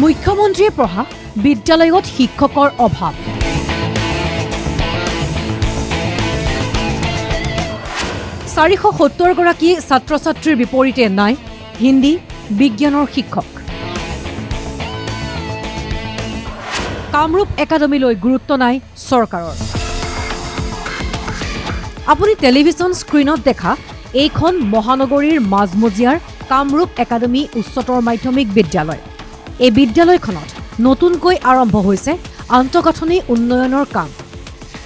মুখ্যমন্ত্ৰীয়ে পঢ়া বিদ্যালয়ত শিক্ষকৰ অভাৱ। 470 গৰাকী ছাত্ৰ-ছাত্ৰীৰ বিপৰীতে নাই হিন্দী বিজ্ঞানৰ শিক্ষক। কামৰূপ একাডেমীলৈ গুৰুত্ব নাই চৰকাৰৰ। আপুনি টেলিভিছন স্ক্ৰীণত দেখা এইখন মহানগৰীৰ মাজমজিয়াৰ কামৰূপ একাডেমী উচ্চতৰ মাধ্যমিক বিদ্যালয়। এই বিদ্যালয়খনত নতুনকৈ আৰম্ভ হৈছে আন্তঃগাঁথনি উন্নয়নৰ কাম।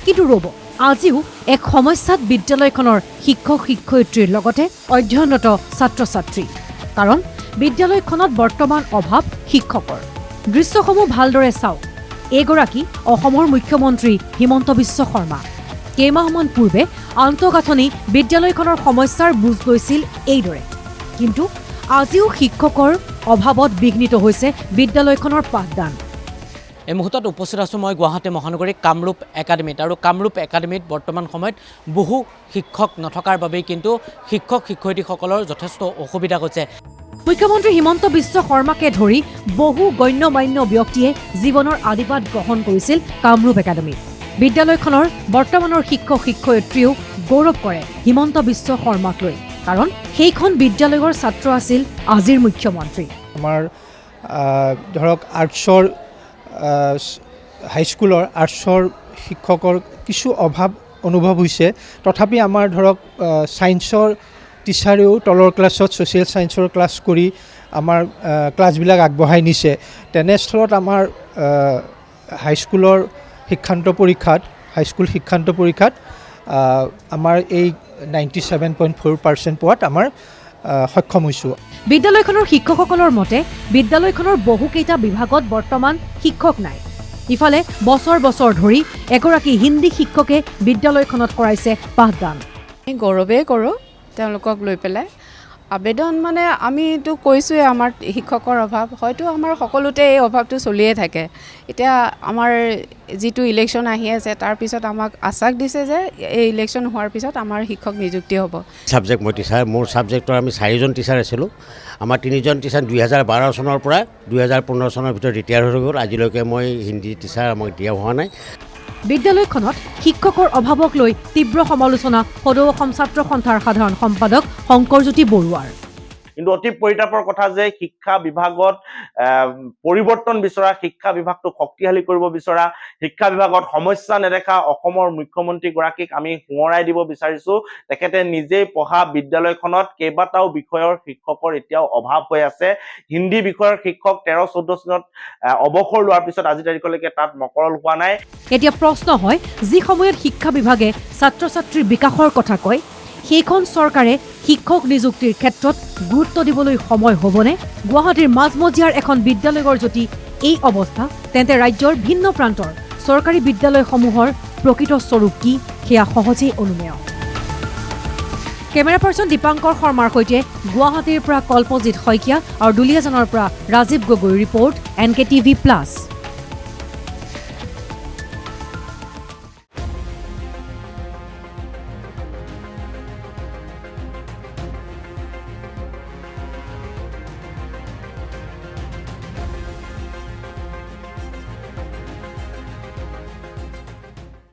কিন্তু ৰ'ব, আজিও এক সমস্যাত বিদ্যালয়খনৰ শিক্ষক শিক্ষয়িত্ৰীৰ লগতে অধ্যয়নৰত ছাত্ৰ-ছাত্ৰী। কাৰণ বিদ্যালয়খনত বৰ্তমান অভাৱ শিক্ষকৰ। দৃশ্যসমূহ ভালদৰে চাওক। এগৰাকী অসমৰ মুখ্যমন্ত্ৰী হিমন্ত বিশ্ব শৰ্মা। কেইমাহমান পূৰ্বে আন্তঃগাঁথনি বিদ্যালয়খনৰ সমস্যাৰ বুজ লৈছিল এইদৰে। কিন্তু আজিও শিক্ষকৰ অভাৱত বিঘ্নিত হৈছে বিদ্যালয়খনৰ পাঠদান। এই মুহূৰ্তত উপস্থিত আছোঁ মই গুৱাহাটী মহানগৰীৰ কামৰূপ একাডেমীত। আৰু কামৰূপ একাডেমীত বৰ্তমান সময়ত বহু শিক্ষক নথকাৰ বাবেই কিন্তু শিক্ষক শিক্ষয়িত্ৰীসকলৰ যথেষ্ট অসুবিধা হৈছে। মুখ্যমন্ত্ৰী হিমন্ত বিশ্ব শৰ্মাকে ধৰি বহু গণ্যমান্য ব্যক্তিয়ে জীৱনৰ আদিপাঠ গ্ৰহণ কৰিছিল কামৰূপ একাডেমীত। বিদ্যালয়খনৰ বৰ্তমানৰ শিক্ষক শিক্ষয়িত্ৰীও গৌৰৱ কৰে হিমন্ত বিশ্ব শৰ্মাক লৈ। কাৰণ সেইখন বিদ্যালয়ৰ ছাত্ৰ আছিল আজিৰ মুখ্যমন্ত্ৰী। আমাৰ ধৰক আৰ্টছৰ হাইস্কুলৰ আৰ্টছৰ শিক্ষকৰ কিছু অভাৱ অনুভৱ হৈছে। তথাপি আমাৰ ধৰক ছায়েন্সৰ টিচাৰেও তলৰ ক্লাছত ছ'চিয়েল ছায়েন্সৰ ক্লাছ কৰি আমাৰ ক্লাছবিলাক আগবঢ়াই নিছে। তেনেস্থলত আমাৰ হাইস্কুলৰ হাইস্কুল শিক্ষান্ত পৰীক্ষাত আমাৰ এই 97.4% পোৱাত আমাৰ সক্ষম হৈছোঁ। বিদ্যালয়খনৰ শিক্ষকসকলৰ মতে বিদ্যালয়খনৰ বহুকেইটা বিভাগত বৰ্তমান শিক্ষক নাই। ইফালে বছৰ বছৰ ধৰি এগৰাকী হিন্দী শিক্ষকে বিদ্যালয়খনত কৰাইছে পাঠদান। গৌৰৱেই কৰোঁ তেওঁলোকক লৈ পেলাই। আবেদন মানে আমিতো কৈছোঁৱে আমাৰ শিক্ষকৰ অভাৱ, হয়তো আমাৰ সকলোতে এই অভাৱটো চলিয়ে থাকে। এতিয়া আমাৰ যিটো ইলেকশ্যন আহি আছে তাৰপিছত আমাক আশ্বাস দিছে যে এই ইলেকশ্যন হোৱাৰ পিছত আমাৰ শিক্ষক নিযুক্তি হ'ব। ছাবজেক্ট মই টিচাৰ, মোৰ ছাবজেক্টৰ আমি 4জন টিচাৰ আছিলোঁ। আমাৰ 3জন টিচাৰ 2012 চনৰ পৰা 2015 চনৰ ভিতৰত ৰিটায়াৰ হৈ গ'ল। আজিলৈকে মই হিন্দী টিচাৰ আমাক দিয়া হোৱা নাই। বিদ্যালয়খনত শিক্ষকৰ অভাৱক লৈ তীব্ৰ সমালোচনা সদৌ অসম ছাত্ৰ সন্থাৰ সাধাৰণ সম্পাদক শংকৰজ্যোতি বৰুৱাৰ। কিন্তু অতি পৰিতাপৰ কথা যে শিক্ষা বিভাগত পৰিৱৰ্তন বিচৰা, শিক্ষা বিভাগটো শক্তিশালী কৰিব বিচৰা, শিক্ষা বিভাগত সমস্যা নেদেখা অসমৰ মুখ্যমন্ত্ৰীগৰাকীক আমি সোঁৱৰাই দিব বিচাৰিছোঁ। তেখেতে নিজেই পঢ়া বিদ্যালয়খনত কেইবাটাও বিষয়ৰ শিক্ষকৰ এতিয়াও অভাৱ হৈ আছে। হিন্দী বিষয়ৰ শিক্ষক 13-14 চনত অৱসৰ লোৱাৰ পিছত আজি তাৰিখলৈকে তাত মকৰল হোৱা নাই। এতিয়া প্ৰশ্ন হয়, যি সময়ত শিক্ষা বিভাগে ছাত্ৰ ছাত্ৰীৰ বিকাশৰ কথা কয়, সেইখন চৰকাৰে শিক্ষক নিযুক্তিৰ ক্ষেত্ৰত গুৰুত্ব দিবলৈ সময় হ'বনে? গুৱাহাটীৰ মাজমজিয়াৰ এখন বিদ্যালয়ৰ যদি এই অৱস্থা, তেন্তে ৰাজ্যৰ ভিন্ন প্ৰান্তৰ চৰকাৰী বিদ্যালয়সমূহৰ প্ৰকৃত স্বৰূপ কি সেয়া সহজেই অনুমেয়। কেমেৰা পাৰ্চন দীপাংকৰ শৰ্মাৰ সৈতে গুৱাহাটীৰ পৰা কল্পজিৎ শইকীয়া আৰু দুলীয়াজানৰ পৰা ৰাজীৱ গগৈ ৰিপৰ্ট NKTV+।